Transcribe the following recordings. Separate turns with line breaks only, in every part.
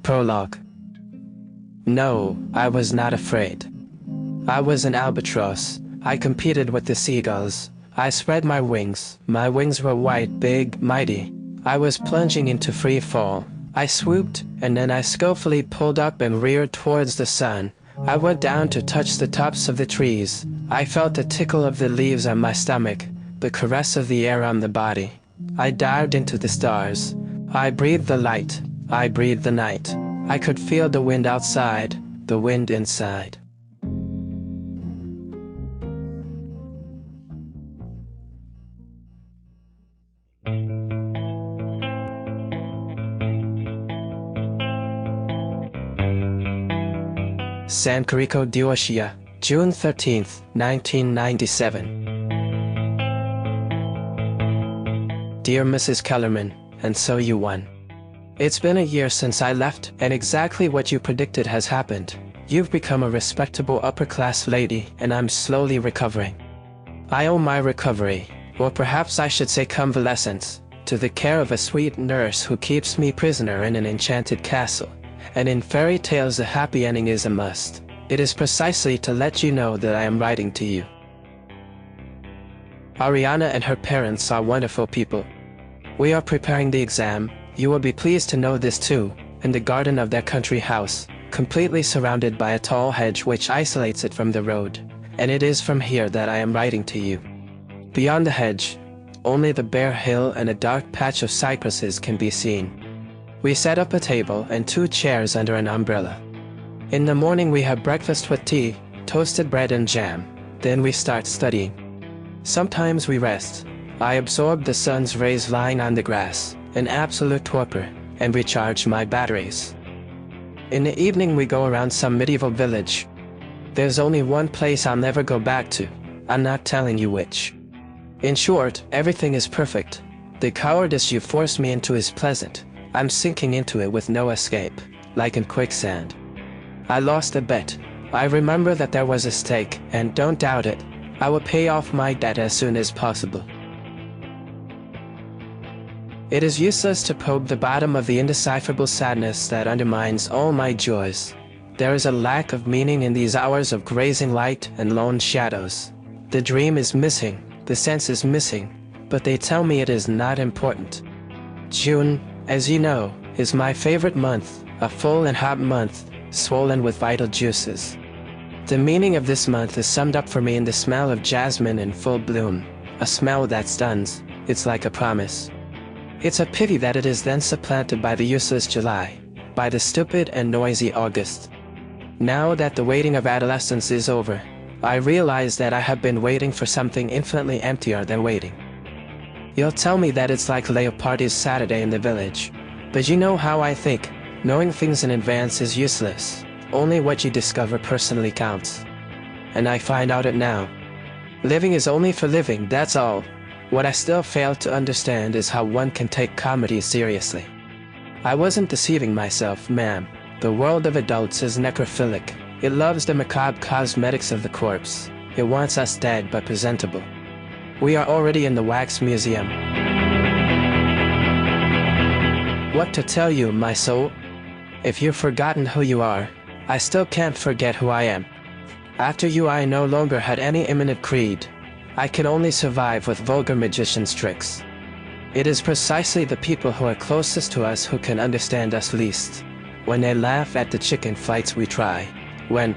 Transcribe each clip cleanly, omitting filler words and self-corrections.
Prologue. No, I was not afraid. I was an albatross. I competed with the seagulls. I spread my wings. My wings were white, big, mighty. I was plunging into free fall. I swooped, and then I skillfully pulled up and reared towards the sun. I went down to touch the tops of the trees. I felt the tickle of the leaves on my stomach, the caress of the air on the body. I dived into the stars. I breathed the light. I breathed the night. I could feel the wind outside, the wind inside. San Carrico di Ostia, June 13th, 1997. Dear Mrs. Kellerman, and so you won. It's been a year since I left, and exactly what you predicted has happened. You've become a respectable upper-class lady, and I'm slowly recovering. I owe my recovery, or perhaps I should say convalescence, to the care of a sweet nurse who keeps me prisoner in an enchanted castle. And in fairy tales a happy ending is a must. It is precisely to let you know that I am writing to you. Ariana and her parents are wonderful people. We are preparing the exam. You will be pleased to know this too, in the garden of their country house, completely surrounded by a tall hedge which isolates it from the road, and it is from here that I am writing to you. Beyond the hedge, only the bare hill and a dark patch of cypresses can be seen. We set up a table and 2 chairs under an umbrella. In the morning we have breakfast with tea, toasted bread and jam, then we start studying. Sometimes we rest. I absorb the sun's rays lying on the grass, in absolute torpor, and recharge my batteries. In the evening we go around some medieval village. There's only one place I'll never go back to. I'm not telling you which. In short, everything is perfect. The cowardice you forced me into is pleasant. I'm sinking into it with no escape, like in quicksand. I lost a bet. I remember that there was a stake, and don't doubt it, I will pay off my debt as soon as possible. It is useless to probe the bottom of the indecipherable sadness that undermines all my joys. There is a lack of meaning in these hours of grazing light and lone shadows. The dream is missing, the sense is missing, but they tell me it is not important. June, as you know, is my favorite month, a full and hot month, swollen with vital juices. The meaning of this month is summed up for me in the smell of jasmine in full bloom, a smell that stuns. It's like a promise. It's a pity that it is then supplanted by the useless July, by the stupid and noisy August. Now that the waiting of adolescence is over, I realize that I have been waiting for something infinitely emptier than waiting. You'll tell me that it's like Leopardi's Saturday in the village, but you know how I think. Knowing things in advance is useless. Only what you discover personally counts. And I find out it now. Living is only for living, that's all. What I still fail to understand is how one can take comedy seriously. I wasn't deceiving myself, ma'am. The world of adults is necrophilic. It loves the macabre cosmetics of the corpse. It wants us dead but presentable. We are already in the wax museum. What to tell you, my soul? If you've forgotten who you are, I still can't forget who I am. After you I no longer had any imminent creed. I can only survive with vulgar magician's tricks. It is precisely the people who are closest to us who can understand us least. When they laugh at the chicken fights we try. When,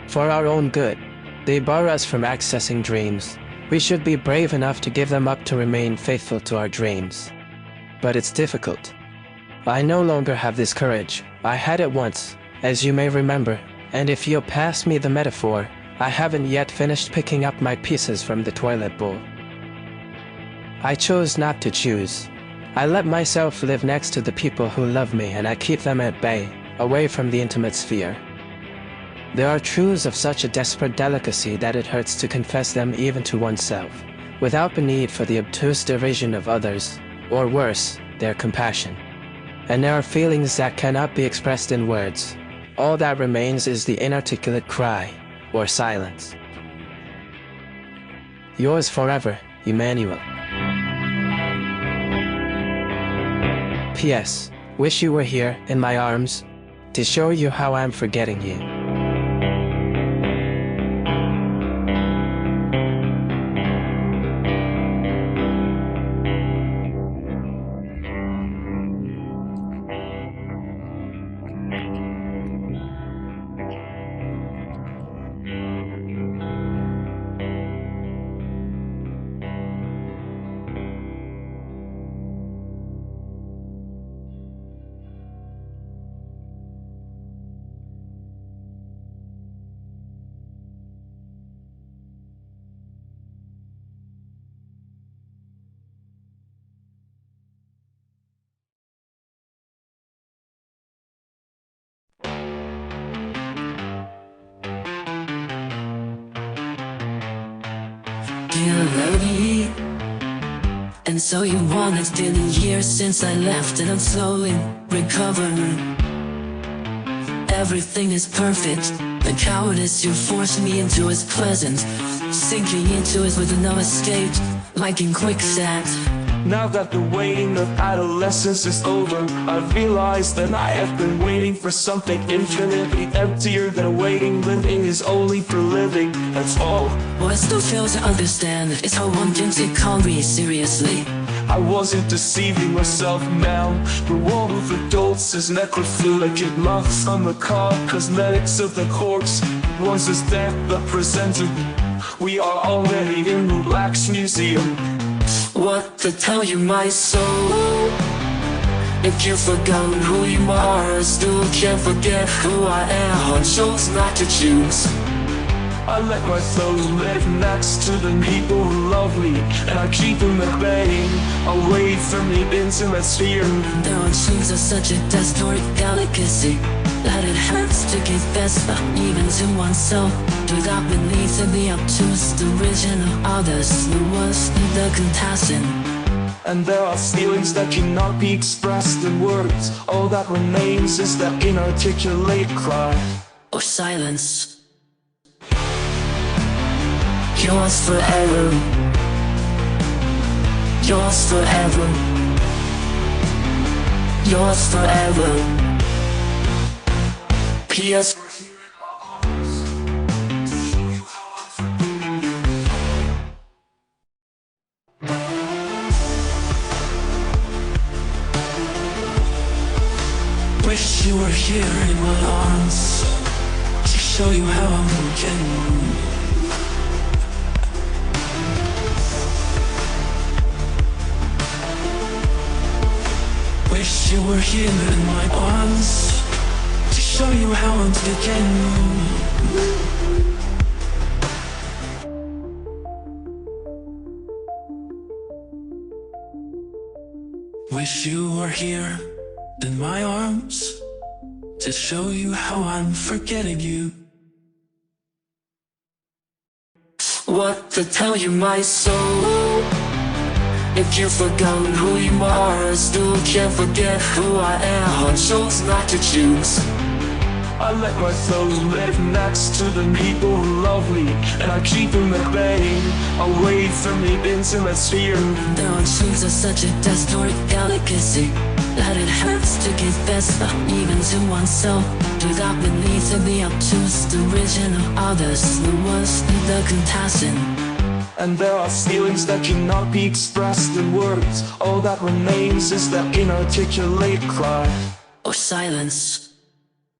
for our own good, they bar us from accessing dreams. We should be brave enough to give them up to remain faithful to our dreams. But it's difficult. I no longer have this courage. I had it once, as you may remember, and if you'll pass me the metaphor, I haven't yet finished picking up my pieces from the toilet bowl. I chose not to choose. I let myself live next to the people who love me and I keep them at bay, away from the intimate sphere. There are truths of such a desperate delicacy that it hurts to confess them even to oneself, without the need for the obtuse derision of others, or worse, their compassion. And there are feelings that cannot be expressed in words. All that remains is the inarticulate cry, or silence. Yours forever, Emmanuel. P.S. Wish you were here, in my arms. to show you how I'm forgetting you.
Dear lady, and so you want it's been a year since I left, and I'm slowly recovering. Everything is perfect. The cowardice you forced me into is pleasant. Sinking into it with no escape, like in quicksand.
Now that the waiting of adolescence is over, I've realized that I have been waiting for something infinitely emptier than waiting. Living is only for living, that's all.
What I still fail to understand is how one can take comedy seriously.
I wasn't deceiving myself now. The world of adults is necrophilic. Locks on the cosmetics of the corpse. Once is death but presented. We are already in the Wax Museum.
What to tell you, my soul? If you've forgotten who you are, I still can't forget who I am. I chose not to choose.
I let my soul live next to the people who love me, and I keep them at bay, away from the intimate sphere.
There are truths of such a desperate delicacy that it hurts to confess, even to oneself, without belief to be obtuse, the origin of others, the worst, the compassion.
And there are feelings that cannot be expressed in words. All that remains is that inarticulate cry,
or silence. Yours forever. Yours forever. Yours forever. P.S. Wish you were here in my arms to show you how I'm getting. Wish you were here in my arms to show you how I'm beginning. Wish you were here in my arms to show you how I'm forgetting you. What to tell you, my soul? If you've forgotten who you are, I still can't forget who I am. I chose not to choose.
I let my soul live next to the people who love me, and I keep them at bay, away from the intimate sphere.
There are truths of such a desperate delicacy that it hurts to confess, even to oneself, without belief to be obtuse, the origin of others, the worst, the compassion.
And there are feelings that cannot be expressed in words. All that remains is that inarticulate cry,
or silence.